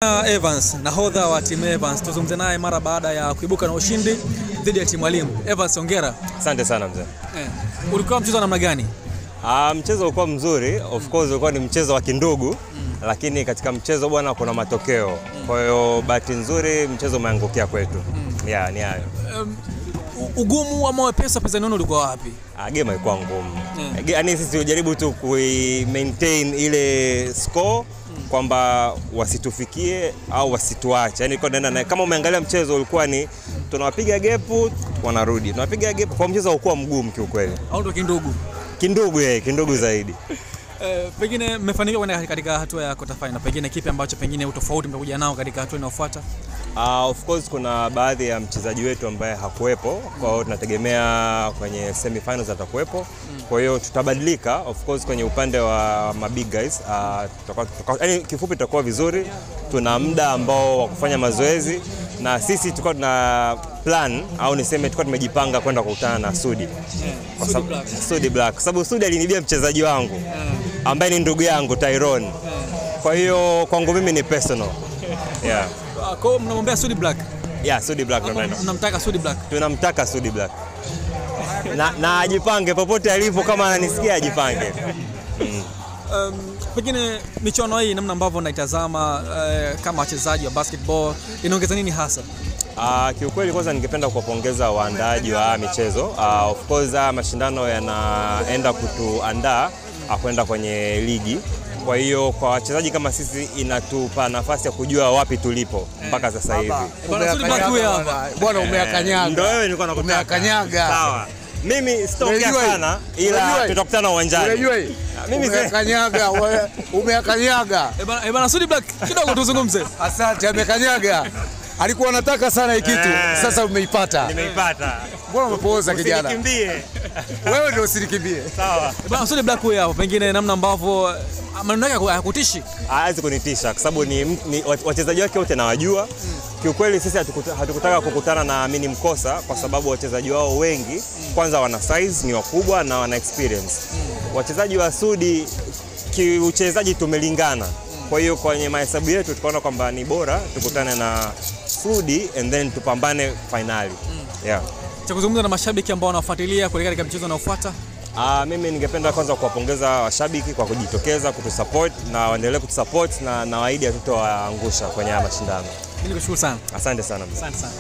Evans, nahodha wa timu Evans, tuzungumze naye mara baada ya kuibuka na ushindi dhidi ya timu Mwalimu. Evans, hongera. Asante sana mzee. Ulikuwa mchezo namna gani? Mchezo ulikuwa mzuri, of course ulikuwa ni mchezo wa kindugu, lakini katika mchezo bwana kuna matokeo. Kwa hiyo bahati nzuri mchezo umeangukia kwetu. Ni hayo. Ugumu ama wepesa pesa nono ulikuwa wapi? Game ilikuwa ngumu. Yaani sisi tulijaribu tu maintain ile score kwamba wasitufikie au wasituache. Yaani kwa nenda na kama umeangalia mchezo ulikuwa ni tunawapiga gepu wanarudi. Tunapiga gepu kwa mchezo ulikuwa mgumu kiukweli. Au ndo kindugu? Kindugu zaidi. Pengine mmefanikiwa kwenda katika hatua ya quarter final. Pengine kipi ambacho pengine utofauti mtakuja nao katika hatua inayofuata? Of course kuna baadhi ya mchezaji wetu ambaye hakuepo, kwa hiyo tunategemea kwenye semi finals atakuepo. Kwa hiyo tutabadilika of course kwenye upande wa big guys. Yaani kifupi tutakuwa vizuri. Tuna muda ambao wa kufanya mazoezi na sisi tulikuwa tuna plan au niseme tulikuwa tumejipanga kwenda kukutana na Sudi. Sudi Black. Kwa sababu Sudi alinibia mchezaji wangu ambaye ni ndugu yangu Tyrone. Kwa hiyo kwangu mimi ni personal. Kwa hiyo mnamwambia Sudi Black? Sudi Black tunamtaka Sudi Black. Tunamtaka Sudi Black. Na ajipange popote alipo, kama ananisikia ajipange. Pengine michuano hii namna ambavyo naitazama kama wachezaji wa basketball inaongeza nini hasa? Kiukweli kwanza ningependa kuwapongeza waandaaji wa michezo. Of course mashindano yanaenda kutuandaa kwenda kwenye ligi. Kwa hiyo kwa wachezaji kama sisi inatupa nafasi ya kujua wapi tulipo mpaka sasa hivi. Bwana umeakanyaga. Ndio wewe nilikuwa nakutaka. Umeakanyaga. Sawa. Mimi sitokea sana ila tutakutana uwanjani. Unajua mimi umeakanyaga, umeakanyaga. Bwana Sudi Black kidogo tuzungumze. Asante, amekanyaga. Alikuwa anataka sana hii kitu, sasa umeipata. Nimeipata. Mbona umepooza kijana? Usinikimbie. Wewe ndio usinikimbie. Sawa. Bwana Sudi Black huyu hapo, pengine namna ambavyo maneno yake hayakutishi? Hawezi kunitisha kwa sababu ni wachezaji wake wote nawajua. Kiukweli sisi hatukutaka kukutana na Amini Mkosa kwa sababu wachezaji wao wengi kwanza wana size, ni wakubwa na wana experience. Wachezaji wa Sudi kiuchezaji tumelingana. Kwa hiyo kwenye mahesabu yetu tukaona kwamba ni bora tukutane na Sudi and then tupambane finali. Cha kuzungumza na mashabiki ambao wanafuatilia kuelekea katika mchezo unaofuata? Mimi ningependa kwanza kuwapongeza washabiki kwa kujitokeza kutusupport na waendelee kutusupport na nawaahidi hatutowaangusha kwenye mashindano. Mimi nikushukuru sana. Asante sana. Asante sana.